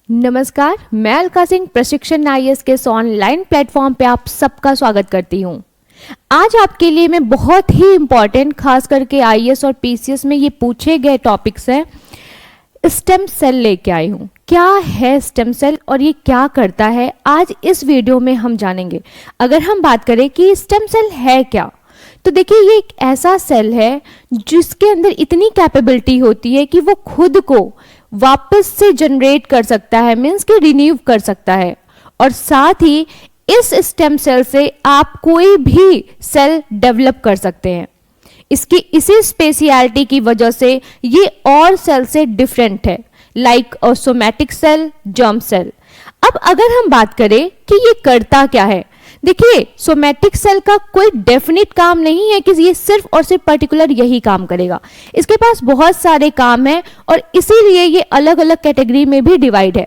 नमस्कार, मैं अलका सिंह प्रशिक्षण आईएएस के इस ऑनलाइन प्लेटफॉर्म पे आप सबका स्वागत करती हूँ। आज आपके लिए मैं बहुत ही इम्पॉर्टेंट, खास करके आईएएस और पीसीएस में ये पूछे गए टॉपिक्स हैं, स्टेम सेल लेके आई हूँ। क्या है स्टेम सेल और ये क्या करता है, आज इस वीडियो में हम जानेंगे। अगर हम बात करें कि स्टेम सेल है क्या, तो देखिए ये एक ऐसा सेल है जिसके अंदर इतनी कैपेबिलिटी होती है कि वो खुद को वापस से जनरेट कर सकता है, मीन्स कि रिन्यू कर सकता है। और साथ ही इस स्टेम सेल से आप कोई भी सेल डेवलप कर सकते हैं। इसकी इसी स्पेशलिटी की वजह से ये और सेल से डिफरेंट है, like somatic cell, germ cell. अब अगर हम बात करें कि ये करता क्या है, देखिए सोमैटिक सेल का कोई डेफिनेट काम नहीं है कि ये सिर्फ और सिर्फ पर्टिकुलर यही काम करेगा। इसके पास बहुत सारे काम हैं और इसीलिए ये अलग अलग कैटेगरी में भी डिवाइड है।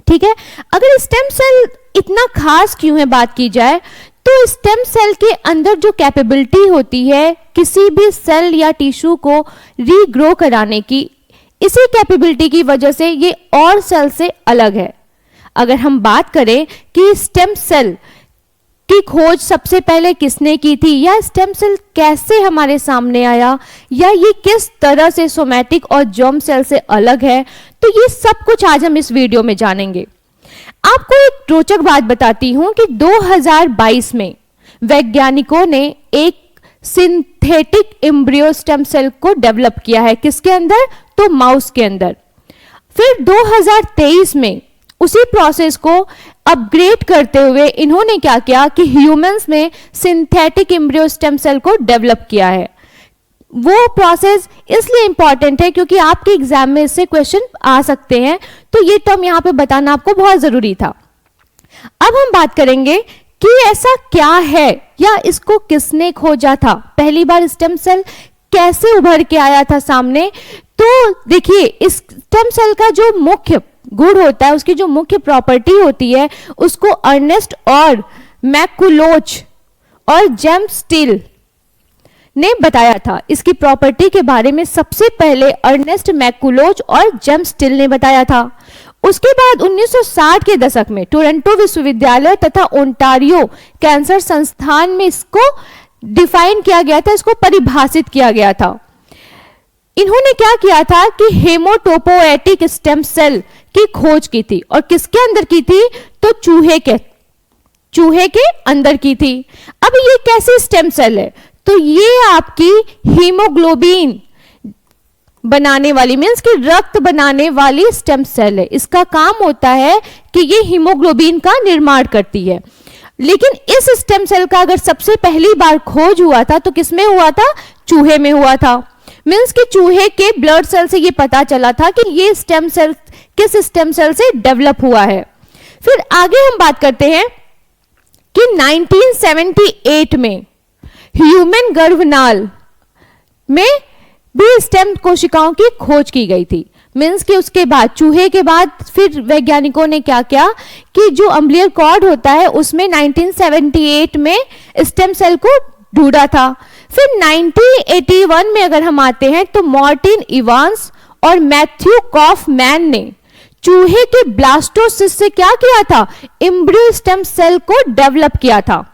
ठीक है, अगर स्टेम सेल इतना खास क्यों है बात की जाए, तो स्टेम सेल के अंदर जो कैपेबिलिटी होती है किसी भी सेल या टिश्यू को रीग्रो कराने की, इसी कैपेबिलिटी की वजह से ये और सेल से अलग है। अगर हम बात करें कि स्टेम सेल की खोज सबसे पहले किसने की थी, या स्टेम सेल कैसे हमारे सामने आया, या ये किस तरह से सोमैटिक और जर्म सेल से अलग है, तो ये सब कुछ आज हम इस वीडियो में जानेंगे। आपको एक रोचक बात बताती हूं कि 2022 में वैज्ञानिकों ने एक सिंथेटिक एम्ब्रियो स्टेम सेल को डेवलप किया है। किसके अंदर? तो माउस के अंदर। फिर 2023 में उसी प्रोसेस को अपग्रेड करते हुए इन्होंने क्या किया कि ह्यूमंस में सिंथेटिक एम्ब्रियो स्टेम सेल को डेवलप किया है। वो प्रोसेस इसलिए इंपॉर्टेंट है क्योंकि आपके एग्जाम में इससे क्वेश्चन आ सकते हैं, तो ये टर्म यहाँ पे बताना आपको बहुत जरूरी था। अब हम बात करेंगे कि ऐसा क्या है या इसको किसने खोजा था, पहली बार स्टेम सेल कैसे उभर के आया था सामने। तो देखिए इस स्टेम सेल का जो मुख्य गुण होता है, उसकी जो मुख्य प्रॉपर्टी होती है, उसको अर्नेस्ट और मैकुलोच और जेम्स स्टिल ने बताया था। इसकी प्रॉपर्टी के बारे में सबसे पहले अर्नेस्ट मैकुलोच और जेम्स स्टिल ने बताया था। उसके बाद 1960 के दशक में टोरंटो विश्वविद्यालय तथा ओंटारियो कैंसर संस्थान में इसको डिफाइन किया गया था, इसको परिभाषित किया गया था। इन्होंने क्या किया था कि हेमोटोपोएटिक स्टेम सेल की खोज की थी, और किसके अंदर की थी, तो चूहे के अंदर की थी। अब ये कैसी स्टेम सेल है, तो ये आपकी हीमोग्लोबिन बनाने वाली, मीन्स कि रक्त बनाने वाली स्टेम सेल है। इसका काम होता है कि ये हीमोग्लोबिन का निर्माण करती है। लेकिन इस स्टेम सेल का अगर सबसे पहली बार खोज हुआ था तो किसमें हुआ था? चूहे में हुआ था। मीन्स कि चूहे के ब्लड सेल से ये पता चला था कि ये स्टेम सेल किस स्टेम सेल से डेवलप हुआ है। फिर आगे हम बात करते हैं कि 1978 में ह्यूमन गर्भनाल में भी स्टेम कोशिकाओं की खोज की गई थी। मीन्स कि उसके बाद चूहे के बाद फिर वैज्ञानिकों ने क्या किया कि जो अम्बिलिकल कॉर्ड होता है उसमें 1978 में स्टेम सेल को ढूंढा था। फिर 1981 में अगर हम आते हैं तो मार्टिन इवांस और मैथ्यू कॉफमैन ने चूहे के ब्लास्टोसिस्ट से क्या किया था? एम्ब्रियो स्टेम सेल को डेवलप किया था।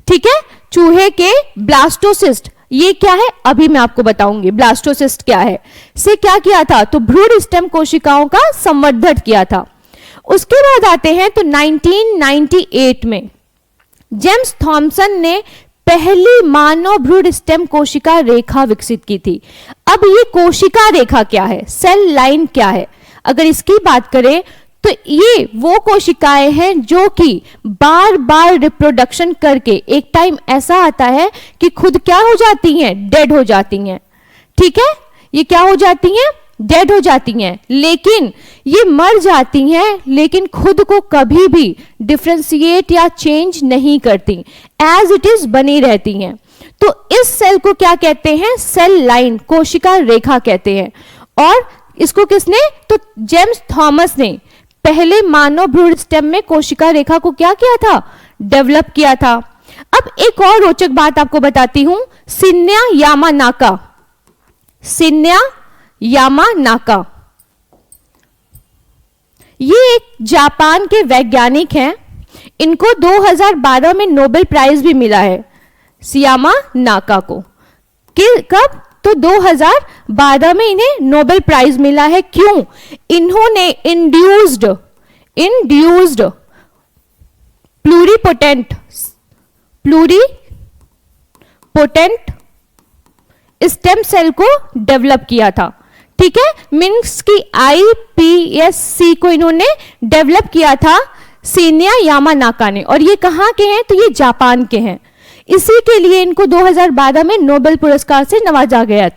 ठीक है, चूहे के ब्लास्टोसिस्ट, ये क्या है अभी मैं आपको बताऊंगी ब्लास्टोसिस्ट क्या है, से क्या किया था, तो भ्रूण स्टेम कोशिकाओं का संवर्धन किया था। उसके बाद आते हैं तो 1998 में जेम्स थॉमसन ने पहली मानव भ्रूण स्टेम कोशिका रेखा विकसित की थी। अब ये कोशिका रेखा क्या है, सेल लाइन क्या है, अगर इसकी बात करें तो ये वो कोशिकाएं हैं जो कि बार बार रिप्रोडक्शन करके एक टाइम ऐसा आता है कि खुद क्या हो जाती हैं, डेड हो जाती हैं। ठीक है, ये क्या हो जाती हैं, डेड हो जाती हैं, लेकिन ये मर जाती हैं लेकिन खुद को कभी भी डिफरेंशिएट या चेंज नहीं करती, एज इट इज बनी रहती हैं। तो इस सेल को क्या कहते हैं? सेल लाइन, कोशिका रेखा कहते हैं। और इसको किसने? तो जेम्स थॉमस ने पहले मानव भ्रूण स्टेम में कोशिका रेखा को क्या किया था? डेवलप किया था। अब एक और रोचक बात आपको बताती हूं, शिन्या यामानाका ये एक जापान के वैज्ञानिक हैं, इनको 2012 में नोबेल प्राइज भी मिला है, सियामा नाका को। कब? तो 2012 में इन्हें नोबेल प्राइज मिला है। क्यों? इन्होंने इंड्यूस्ड प्लूरिपोटेंट स्टेम सेल को डेवलप किया था। ठीक है, मीन्स की iPSC को इन्होंने डेवलप किया था शिन्या यामानाका ने, और ये कहाँ के हैं? तो ये जापान के हैं। इसी के लिए इनको 2012 में नोबेल पुरस्कार से नवाजा गया।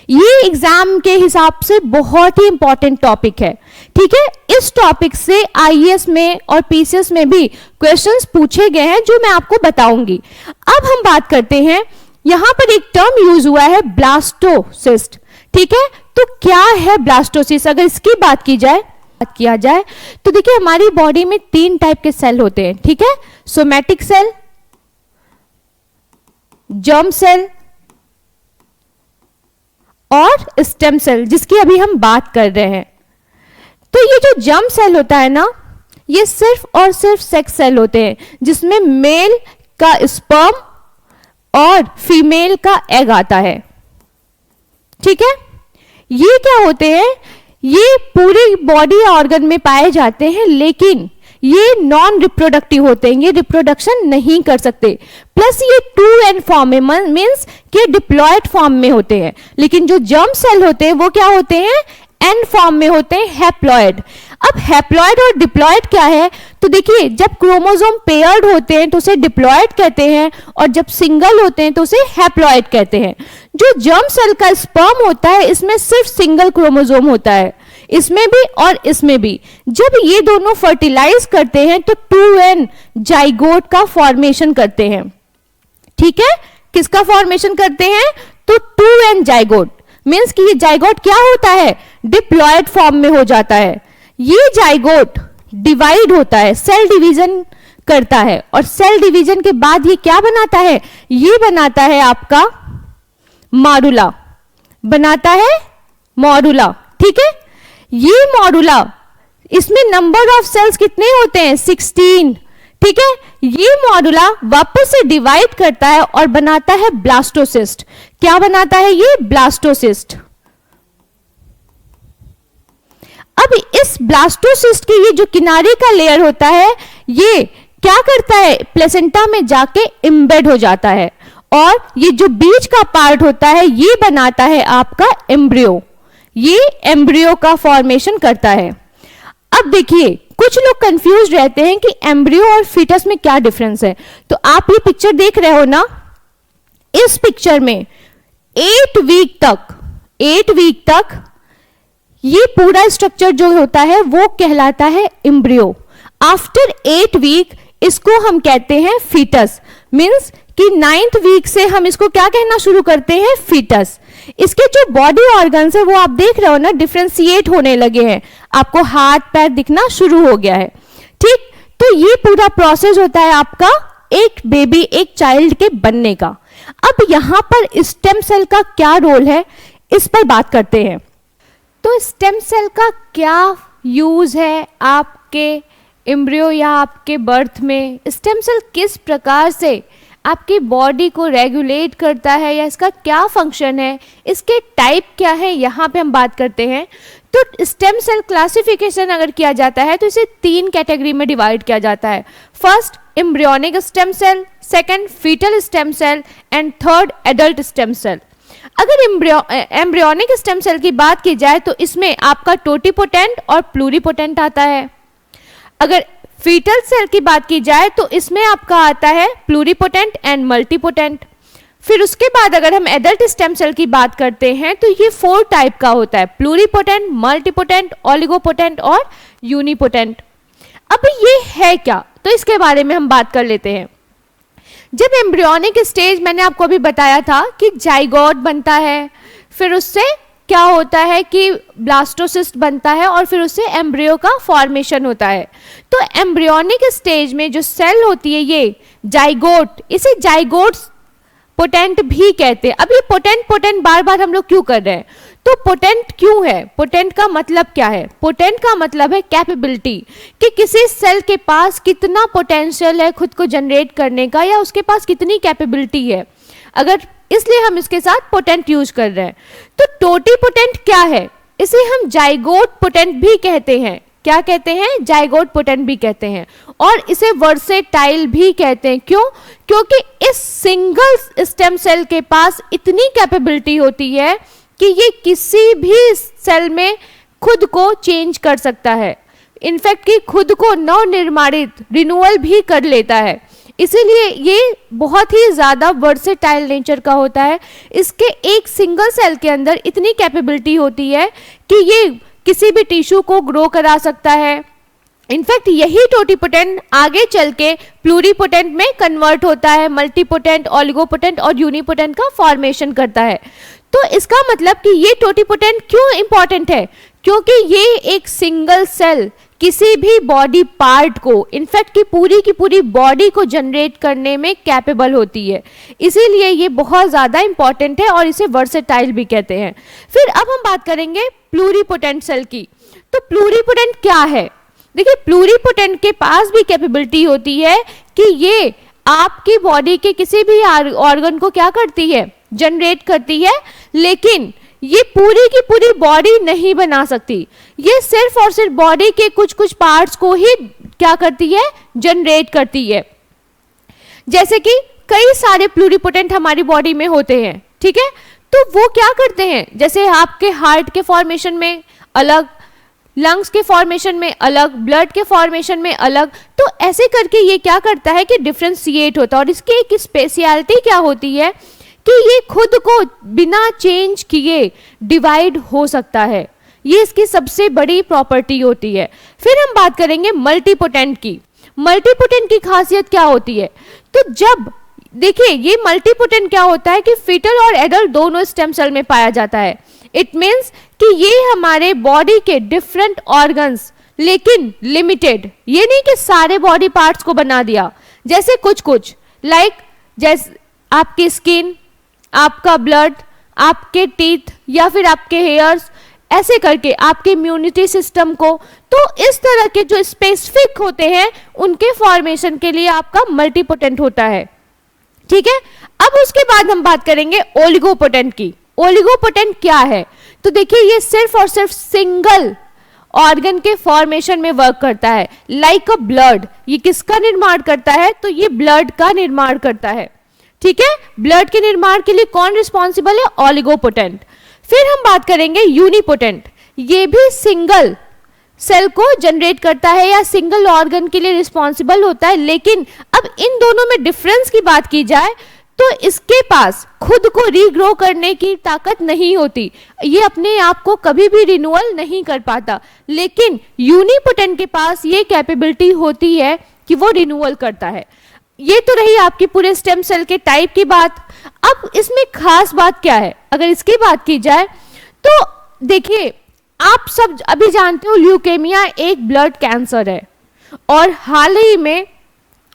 ये एग्जाम के हिसाब से बहुत ही इंपॉर्टेंट टॉपिक है। ठीक है, इस टॉपिक से आईएएस में और पीसीएस में भी क्वेश्चंस पूछे गए हैं, जो मैं आपको बताऊंगी। अब हम बात करते हैं, यहां पर एक टर्म यूज हुआ है ब्लास्टोसिस्ट। ठीक है, तो क्या है ब्लास्टोसिस्ट? अगर इसकी बात किया जाए तो देखिए, हमारी बॉडी में 3 टाइप के सेल होते हैं। ठीक है, सोमैटिक सेल, जर्म सेल और स्टेम सेल, जिसकी अभी हम बात कर रहे हैं। तो ये जो जर्म सेल होता है ना, ये सिर्फ और सिर्फ सेक्स सेल होते हैं, जिसमें मेल का स्पर्म और फीमेल का एग आता है। ठीक है, ये क्या होते हैं? ये पूरी बॉडी ऑर्गन में पाए जाते हैं, लेकिन ये नॉन रिप्रोडक्टिव होते हैं, ये रिप्रोडक्शन नहीं कर सकते। प्लस ये 2n फॉर्म में, मीन्स कि डिप्लॉयड फॉर्म में होते हैं। लेकिन जो जर्म सेल होते हैं वो क्या होते हैं? n फॉर्म में होते हैं, हैप्लॉयड। अब हैप्लॉयड और डिप्लॉयड क्या है? तो देखिए, जब क्रोमोसोम पेयर्ड होते हैं तो उसे डिप्लॉयड कहते हैं, और जब सिंगल होते हैं तो उसे हैप्लॉयड कहते हैं। जो जर्म सेल का स्पर्म होता है, इसमें सिर्फ सिंगल क्रोमोसोम होता है, इसमें भी और इसमें भी। जब ये दोनों फर्टिलाइज करते हैं तो 2n जाइगोट का फॉर्मेशन करते हैं। ठीक है, किसका फॉर्मेशन करते हैं? तो 2n जाइगोट, मीन्स कि ये जाइगोट क्या होता है? डिप्लॉयड फॉर्म में हो जाता है। ये जाइगोट डिवाइड होता है, सेल डिवीजन करता है, और सेल डिवीजन के बाद ये क्या बनाता है? ये बनाता है आपका मॉड्यूला, बनाता है मॉड्यूला। ठीक है, ये मॉड्यूला, इसमें नंबर ऑफ सेल्स कितने होते हैं? 16। ठीक है, ये मॉड्यूला वापस से डिवाइड करता है और बनाता है ब्लास्टोसिस्ट। क्या बनाता है ये? ब्लास्टोसिस्ट। अब इस ब्लास्टोसिस्ट के ये जो किनारे का लेयर होता है, ये क्या करता है? प्लेसेंटा में जाके एम्बेड हो जाता है, और ये जो बीच का पार्ट होता है, ये बनाता है आपका एम्ब्रियो। ये एम्ब्रियो का फॉर्मेशन करता है। अब देखिए, कुछ लोग कंफ्यूज रहते हैं कि एम्ब्रियो और फीटस में क्या डिफरेंस है। तो आप ये पिक्चर देख रहे हो ना, इस पिक्चर में 8 वीक तक ये पूरा स्ट्रक्चर जो होता है वो कहलाता है एम्ब्रियो। आफ्टर 8 वीक इसको हम कहते हैं फीटस, मींस कि 9th वीक से हम इसको क्या कहना शुरू करते हैं? फीटस। इसके जो बॉडी ऑर्गन्स है वो आप देख रहे हो ना, डिफ्रेंशिएट होने लगे हैं, आपको हाथ पैर दिखना शुरू हो गया है। ठीक, तो ये पूरा प्रोसेस होता है आपका एक बेबी, एक चाइल्ड के बनने का। अब यहां पर स्टेम सेल का क्या रोल है, इस पर बात करते हैं। तो स्टेम सेल का क्या यूज है आपके एम्ब्रियो या आपके बर्थ में? स्टेम सेल किस प्रकार से आपकी बॉडी को रेगुलेट करता है, या इसका क्या फंक्शन है, इसके टाइप क्या है, यहाँ पे हम बात करते हैं। तो स्टेम सेल क्लासिफिकेशन अगर किया जाता है तो इसे 3 कैटेगरी में डिवाइड किया जाता है। First embryonic stem cell, second fetal stem cell, and third adult stem cell. अगर एम्ब्रियोनिक स्टेम सेल की बात की जाए तो इसमें आपका टोटिपोटेंट और प्लूरिपोटेंट आता है। अगर फीटल सेल की बात की जाए तो इसमें आपका आता है प्लूरिपोटेंट एंड मल्टीपोटेंट। फिर उसके बाद अगर हम एडल्ट स्टेम सेल की बात करते हैं तो ये 4 टाइप का होता है, प्लूरिपोटेंट, मल्टीपोटेंट, ओलिगोपोटेंट और यूनिपोटेंट। अब ये है क्या, तो इसके बारे में हम बात कर लेते हैं। जब एम्ब्रियोनिक स्टेज, मैंने आपको अभी बताया था कि जाइगोट बनता है, फिर उससे क्या होता है कि ब्लास्टोसिस्ट बनता है, और फिर उससे एम्ब्रियो का फॉर्मेशन होता है। तो एम्ब्रियोनिक स्टेज में जो सेल होती है ये जाइगोट, इसे जाइगोट पोटेंट भी कहते हैं। अब ये पोटेंट बार बार हम लोग क्यों कर रहे हैं? तो पोटेंट क्यों है? पोटेंट का मतलब क्या है? पोटेंट का मतलब है कैपेबिलिटी, कि किसी सेल के पास कितना पोटेंशियल है खुद को जनरेट करने का, या उसके पास कितनी कैपेबिलिटी है, अगर इसलिए हम इसके साथ पोटेंट यूज कर रहे हैं। तो टोटिपोटेंट क्या है? इसे हम जाइगोट पोटेंट भी कहते हैं। क्या कहते हैं? जाइगोट पोटेंट भी कहते हैं, और इसे वर्सेटाइल भी कहते हैं। क्यों? क्योंकि इस सिंगल स्टेम सेल के पास इतनी कैपेबिलिटी होती है कि ये किसी भी सेल में खुद को चेंज कर सकता है, इनफैक्ट कि खुद को नवनिर्माणित रिन्यूअल भी कर लेता है। इसीलिए ये बहुत ही ज़्यादा वर्सेटाइल नेचर का होता है। इसके एक सिंगल सेल के अंदर इतनी कैपेबिलिटी होती है कि ये किसी भी टिश्यू को ग्रो करा सकता है। इनफैक्ट यही टोटिपोटेंट आगे चल के प्लूरिपोटेंट में कन्वर्ट होता है, मल्टीपोटेंट, ओलिगोपोटेंट और यूनिपोटेंट का फॉर्मेशन करता है। तो इसका मतलब कि ये टोटिपोटेंट क्यों इंपॉर्टेंट है? क्योंकि ये एक सिंगल सेल किसी भी बॉडी पार्ट को, इनफैक्ट की पूरी बॉडी को जनरेट करने में कैपेबल होती है। इसीलिए ये बहुत ज़्यादा इंपॉर्टेंट है और इसे वर्सेटाइल भी कहते हैं। फिर अब हम बात करेंगे प्लूरिपोटेंट सेल की। तो प्लूरिपोटेंट क्या है? देखिए, प्लूरिपोटेंट के पास भी कैपेबिलिटी होती है कि ये आपकी बॉडी के किसी भी ऑर्गन को क्या करती है? जनरेट करती है, लेकिन ये पूरी की पूरी बॉडी नहीं बना सकती। ये सिर्फ और सिर्फ बॉडी के कुछ कुछ पार्ट्स को ही क्या करती है? जनरेट करती है। जैसे कि कई सारे प्लूरिपोटेंट हमारी बॉडी में होते हैं, ठीक है? तो वो क्या करते हैं? जैसे आपके हार्ट के फॉर्मेशन में अलग, लंग्स के फॉर्मेशन में अलग, ब्लड के फॉर्मेशन में अलग, तो ऐसे करके ये क्या करता है कि डिफ्रेंशिएट होता है। और इसकी एक स्पेशलिटी क्या होती है कि ये खुद को बिना चेंज किए डिवाइड हो सकता है। ये इसकी सबसे बड़ी प्रॉपर्टी होती है। फिर हम बात करेंगे मल्टीपोटेंट की। मल्टीपोटेंट की खासियत क्या होती है? तो जब देखिए, ये मल्टीपोटेंट क्या होता है कि फीटल और एडल्ट दोनों स्टेम सेल में पाया जाता है। इट मीन्स कि ये हमारे बॉडी के डिफरेंट ऑर्गन्स, लेकिन लिमिटेड, ये नहीं कि सारे बॉडी पार्ट्स को बना दिया। जैसे कुछ कुछ जैसे आपकी स्किन, आपका ब्लड, आपके टीथ या फिर आपके हेयर्स, ऐसे करके आपके इम्यूनिटी सिस्टम को, तो इस तरह के जो स्पेसिफिक होते हैं उनके फॉर्मेशन के लिए आपका मल्टीपोटेंट होता है, ठीक है? अब उसके बाद हम बात करेंगे ओलिगोपोटेंट की। ओलिगोपोटेंट क्या है? तो देखिए, ये सिर्फ और सिर्फ सिंगल ऑर्गन के फॉर्मेशन में वर्क करता है, लाइक अ ब्लड। ये किसका निर्माण करता है? तो ये ब्लड का निर्माण करता है, ठीक है? ब्लड के निर्माण के लिए कौन रिस्पॉन्सिबल है? ओलिगोपोटेंट। फिर हम बात करेंगे यूनिपोटेंट। ये भी सिंगल सेल को जनरेट करता है या सिंगल ऑर्गन के लिए रिस्पॉन्सिबल होता है, लेकिन अब इन दोनों में डिफरेंस की बात की जाए तो इसके पास खुद को रीग्रो करने की ताकत नहीं होती, ये अपने आप को कभी भी रिन्यूअल नहीं कर पाता। लेकिन यूनिपोटेंट के पास ये कैपेबिलिटी होती है कि वो रिन्यूअल करता है। ये तो रही आपकी पूरे स्टेम सेल के टाइप की बात। अब इसमें खास बात क्या है? अगर इसकी बात की जाए तो देखिए, आप सब अभी जानते हो ल्यूकेमिया एक ब्लड कैंसर है, और हाल ही में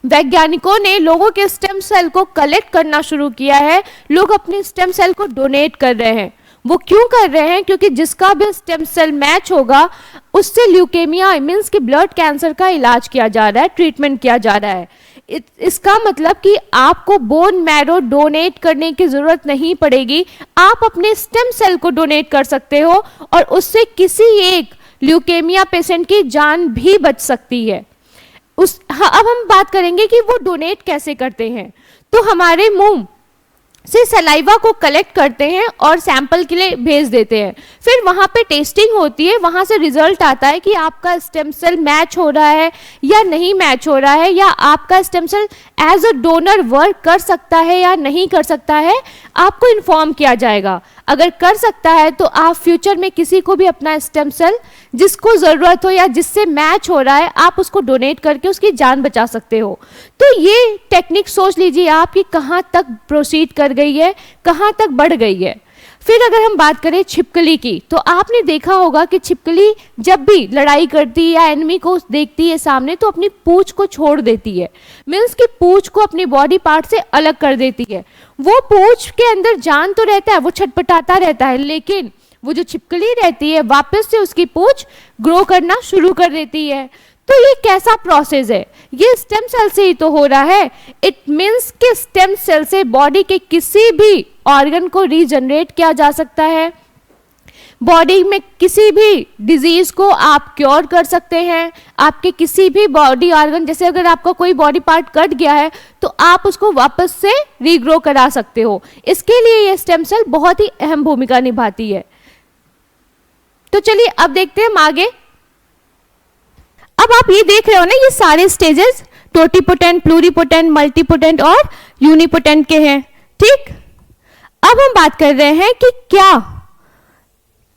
वैज्ञानिकों ने लोगों के स्टेम सेल को कलेक्ट करना शुरू किया है। लोग अपने स्टेम सेल को डोनेट कर रहे हैं। वो क्यों कर रहे हैं? क्योंकि जिसका भी स्टेम सेल मैच होगा उससे ल्यूकेमिया मीन्स कि ब्लड कैंसर का इलाज किया जा रहा है, ट्रीटमेंट किया जा रहा है। इसका मतलब कि आपको बोन मैरो डोनेट करने की जरूरत नहीं पड़ेगी, आप अपने स्टेम सेल को डोनेट कर सकते हो और उससे किसी एक ल्यूकेमिया पेशेंट की जान भी बच सकती है। अब हम बात करेंगे कि वो डोनेट कैसे करते हैं। तो हमारे मुंह से सलाइवा को कलेक्ट करते हैं और सैंपल के लिए भेज देते हैं। फिर वहाँ पे टेस्टिंग होती है, वहाँ से रिजल्ट आता है कि आपका स्टेम सेल मैच हो रहा है या नहीं मैच हो रहा है, या आपका stem cell as a donor work कर सकता है या नहीं कर सकता है, आपको इन्फॉर्म किया जाएगा। अगर कर सकता है तो आप फ्यूचर में किसी को भी अपना स्टेम सेल जिसको ज़रूरत हो या जिससे मैच हो रहा है, आप उसको डोनेट करके उसकी जान बचा सकते हो। तो ये टेक्निक सोच लीजिए आप कि कहाँ तक प्रोसीड कर गई है, कहाँ तक बढ़ गई है। फिर अगर हम बात करें छिपकली की, तो आपने देखा होगा कि छिपकली जब भी लड़ाई करती है या एनिमी को देखती है सामने, तो अपनी पूंछ को छोड़ देती है, मीन्स कि पूंछ को अपनी बॉडी पार्ट से अलग कर देती है। वो पूंछ के अंदर जान तो रहता है, वो छटपटाता रहता है, लेकिन वो जो छिपकली रहती है वापस से उसकी पूंछ ग्रो करना शुरू कर देती है। तो ये कैसा प्रोसेस है? ये स्टेम सेल से ही तो हो रहा है। इट मीन्स कि स्टेम सेल से बॉडी के किसी भी ऑर्गन को रीजनरेट किया जा सकता है। बॉडी में किसी भी डिजीज को आप क्योर कर सकते हैं। आपके किसी भी बॉडी ऑर्गन, जैसे अगर आपका कोई बॉडी पार्ट कट गया है तो आप उसको वापस से रीग्रो करा सकते हो। इसके लिए ये स्टेम सेल बहुत ही अहम भूमिका निभाती है। तो चलिए अब देखते हैं हम आगे। अब आप ये देख रहे हो ना, ये सारे स्टेजेस टोटिपोटेंट, प्लूरिपोटेंट, मल्टीपोटेंट और यूनिपोटेंट के हैं। ठीक, अब हम बात कर रहे हैं कि क्या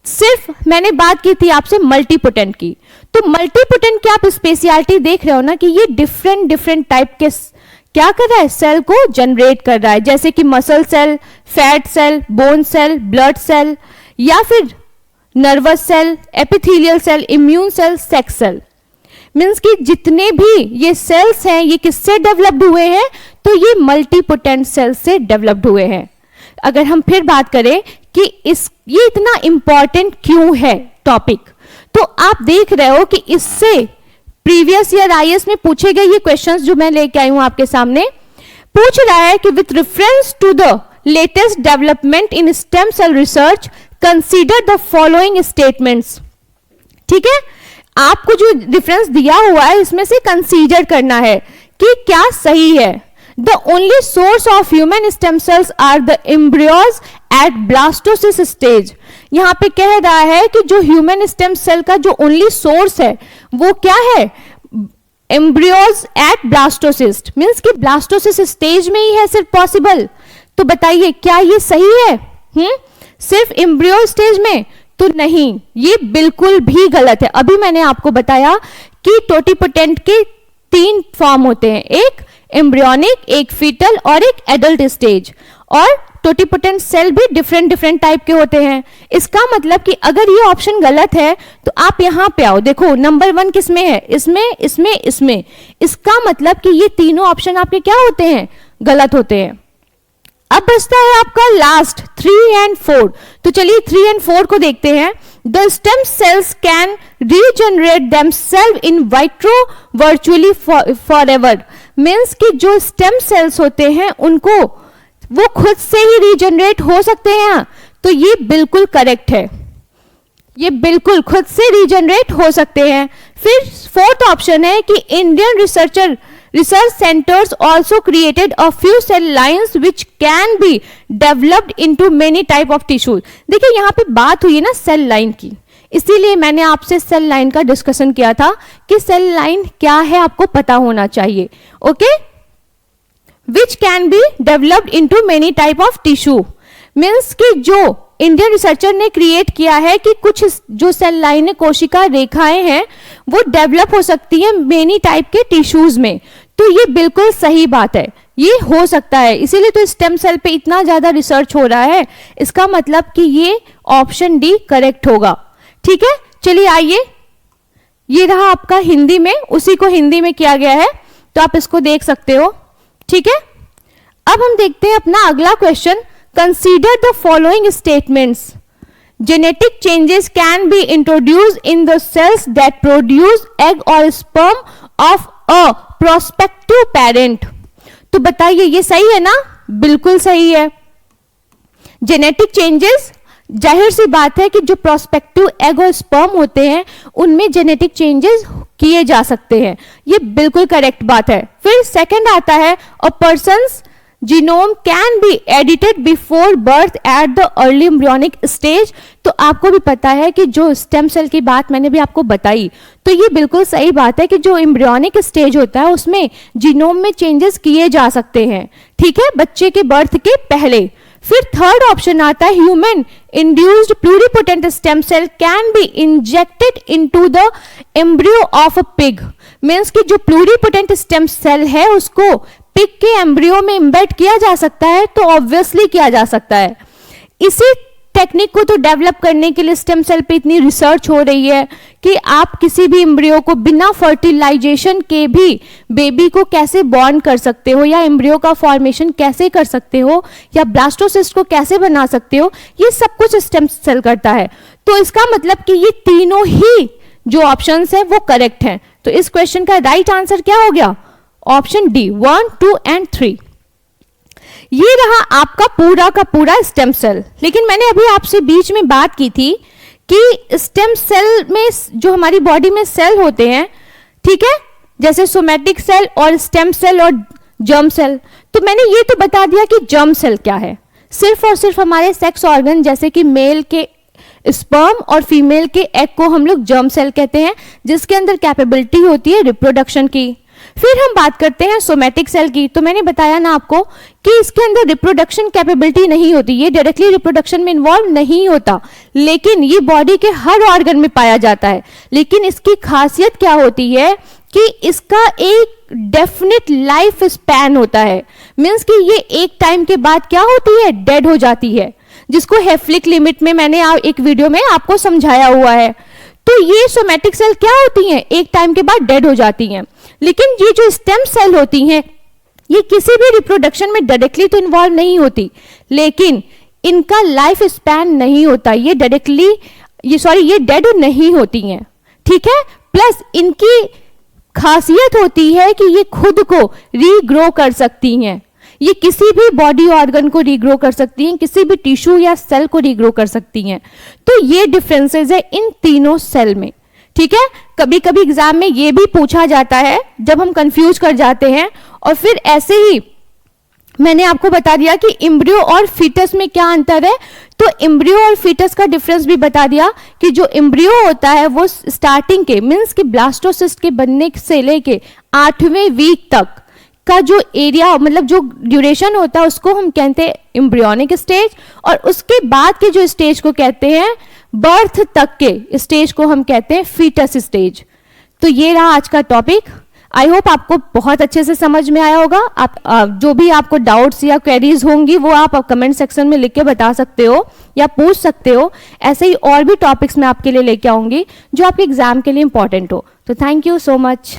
सिर्फ मैंने बात की थी आपसे मल्टीपोटेंट की, तो मल्टीपोटेंट की आप स्पेशलिटी देख रहे हो ना कि ये डिफरेंट टाइप के क्या कर रहा है, सेल को जनरेट कर रहा है, जैसे कि muscle cell, fat cell, bone cell, blood cell, या फिर nervous cell, epithelial cell, immune cell, sex cell. Means कि जितने भी ये सेल्स हैं ये किससे डेवलप्ड हुए हैं, तो ये मल्टीपोटेंट सेल से डेवलप्ड हुए हैं। अगर हम फिर बात करें कि ये इतना इंपॉर्टेंट क्यों है टॉपिक, तो आप देख रहे हो कि इससे प्रीवियस ईयर आईएएस में पूछे गए ये क्वेश्चंस जो मैं लेके आई हूं आपके सामने, पूछ रहा है कि with reference to the latest development in stem cell research consider the following statements. ठीक है, आपको जो रेफरेंस दिया हुआ है इसमें से कंसीडर करना है कि क्या सही है। The only source of human stem cells are the embryos at blastocyst stage। यहाँ पे कह रहा है कि जो ह्यूमन स्टेम सेल का जो ओनली सोर्स है वो क्या है, एम्ब्रियोज एट ब्लास्टोसिस्ट। मीन्स कि ब्लास्टोसिस्ट स्टेज में ही है सिर्फ पॉसिबल। तो बताइए क्या ये सही है? सिर्फ एम्ब्रियो स्टेज में तो नहीं, ये बिल्कुल भी गलत है। अभी मैंने आपको बताया कि टोटिपोटेंट के 3 फॉर्म होते हैं, एक एम्ब्रियोनिक, एक फीटल और एक एडल्ट स्टेज। और टोटिपोटेंट सेल भी डिफरेंट टाइप के होते हैं। इसका मतलब कि अगर ये ऑप्शन गलत है तो आप यहां पे आओ, देखो नंबर 1 किस में है, इसमें। इसका मतलब कि ये तीनों ऑप्शन आपके क्या होते हैं, गलत होते हैं। अब बचता है आपका लास्ट 3 and 4। तो चलिए 3 and 4 को देखते हैं। The stem cells can regenerate themselves in vitro virtually forever। Means कि जो स्टेम सेल्स होते हैं उनको वो खुद से ही रीजनरेट हो सकते हैं। तो ये बिल्कुल करेक्ट है, ये बिल्कुल खुद से रीजनरेट हो सकते हैं। फिर 4th ऑप्शन है कि Indian research centers also created a few cell lines which can be developed into many type of tissues। देखिए यहाँ पे बात हुई है ना सेल लाइन की, इसीलिए मैंने आपसे सेल लाइन का डिस्कशन किया था कि सेल लाइन क्या है आपको पता होना चाहिए। Okay, which can be developed into many type of tissue। Means कि जो इंडियन रिसर्चर ने क्रिएट किया है कि कुछ जो सेल लाइनें, कोशिका रेखाएं हैं वो डेवलप हो सकती है मेनी टाइप के टिश्यूज में। तो ये बिल्कुल सही बात है, ये हो सकता है, इसीलिए तो स्टेम सेल पे इतना ज्यादा रिसर्च हो रहा है। इसका मतलब कि ये ऑप्शन डी करेक्ट होगा। ठीक है, चलिए आइए, ये रहा आपका हिंदी में, उसी को हिंदी में किया गया है तो आप इसको देख सकते हो। ठीक है, अब हम देखते हैं अपना अगला question. Consider the following statements। Genetic changes can be introduced in the cells that produce egg or sperm of a prospective parent। तो बताइए ये सही है ना? बिल्कुल सही है। जेनेटिक चेंजेस, जाहिर सी बात है कि जो प्रोस्पेक्टिव एग और स्पर्म होते हैं उनमें जेनेटिक चेंजेस किए जा सकते हैं, ये बिल्कुल करेक्ट बात है। फिर सेकंड आता है, a person's genome can be edited before birth at the early embryonic stage. तो आपको भी पता है कि जो स्टेम सेल की बात मैंने भी आपको बताई, तो ये बिल्कुल सही बात है कि जो एम्ब्रियोनिक स्टेज होता है उसमें जीनोम में चेंजेस किए जा सकते हैं। ठीक है, बच्चे के बर्थ के पहले। फिर थर्ड ऑप्शन आता है, human induced pluripotent stem cell can be injected into the embryo of a pig. Means कि जो प्लूरिपोटेंट स्टेम सेल है उसको पिग के एम्ब्रियो में इम्बेड किया जा सकता है, तो ऑब्वियसली किया जा सकता है। इसी टेक्निक को तो डेवलप करने के लिए स्टेम सेल पे इतनी रिसर्च हो रही है कि आप किसी भी एम्ब्रियो को बिना फर्टिलाइजेशन के भी बेबी को कैसे बॉर्न कर सकते हो, या एम्ब्रियो का फॉर्मेशन कैसे कर सकते हो, या ब्लास्टोसिस्ट को कैसे बना सकते हो, ये सब कुछ स्टेम सेल करता है। तो इसका मतलब कि ये तीनों ही जो ऑप्शंस है वो करेक्ट हैं। तो इस क्वेश्चन का राइट आंसर क्या हो गया? Option D, 1, 2 and 3। ये रहा आपका पूरा का पूरा स्टेम सेल। लेकिन मैंने अभी आपसे बीच में बात की थी कि स्टेम सेल में जो हमारी बॉडी में सेल होते हैं, ठीक है, जैसे सोमैटिक सेल और स्टेम सेल और जर्म सेल, तो मैंने ये तो बता दिया कि जर्म सेल क्या है। सिर्फ और सिर्फ हमारे सेक्स ऑर्गन जैसे कि मेल के स्पर्म और फीमेल के एग को हम लोग जर्म सेल कहते हैं, जिसके अंदर कैपेबिलिटी होती है रिप्रोडक्शन की। फिर हम बात करते हैं सोमैटिक सेल की। तो मैंने बताया ना आपको कि इसके अंदर रिप्रोडक्शन कैपेबिलिटी नहीं होती, ये डायरेक्टली रिप्रोडक्शन में इन्वॉल्व नहीं होता, लेकिन ये बॉडी के हर ऑर्गन में पाया जाता है। लेकिन इसकी खासियत क्या होती है कि इसका एक डेफिनेट लाइफ स्पैन होता है। मींस कि ये एक टाइम के बाद क्या होती है? डेड हो जाती है, जिसको हेफ्लिक लिमिट में मैंने एक वीडियो में आपको समझाया हुआ है। तो ये सोमैटिक सेल क्या होती हैं? एक टाइम के बाद डेड हो जाती हैं। लेकिन ये जो स्टेम सेल होती हैं, ये किसी भी रिप्रोडक्शन में डायरेक्टली तो इन्वॉल्व नहीं होती, लेकिन इनका लाइफ स्पैन नहीं होता, ये डेड नहीं होती हैं, ठीक है। प्लस इनकी खासियत होती है कि ये खुद को रीग्रो कर सकती हैं। ये किसी भी बॉडी ऑर्गन को रीग्रो कर सकती हैं, किसी भी टिश्यू या सेल को रीग्रो कर सकती हैं। तो ये डिफरेंसेस है इन तीनों सेल में, ठीक है। कभी कभी एग्जाम में ये भी पूछा जाता है जब हम कंफ्यूज कर जाते हैं। और फिर ऐसे ही मैंने आपको बता दिया कि एम्ब्रियो और फीटस में क्या अंतर है। तो एम्ब्रियो और फीटस का डिफरेंस भी बता दिया कि जो एम्ब्रियो होता है वो स्टार्टिंग के मींस कि ब्लास्टोसिस्ट के बनने से लेके 8वें वीक तक का जो एरिया, मतलब जो ड्यूरेशन होता है, उसको हम कहते हैं एम्ब्रियोनिक स्टेज, और उसके बाद के जो स्टेज को कहते हैं, बर्थ तक के स्टेज को हम कहते हैं फीटस स्टेज। तो ये रहा आज का टॉपिक। आई होप आपको बहुत अच्छे से समझ में आया होगा। आप जो भी आपको डाउट्स या क्वेरीज होंगी वो आप कमेंट सेक्शन में लिख के बता सकते हो या पूछ सकते हो। ऐसे ही और भी टॉपिक्स मैं आपके लिए लेके आऊंगी जो आपके एग्जाम के लिए इंपॉर्टेंट हो। तो थैंक यू सो मच।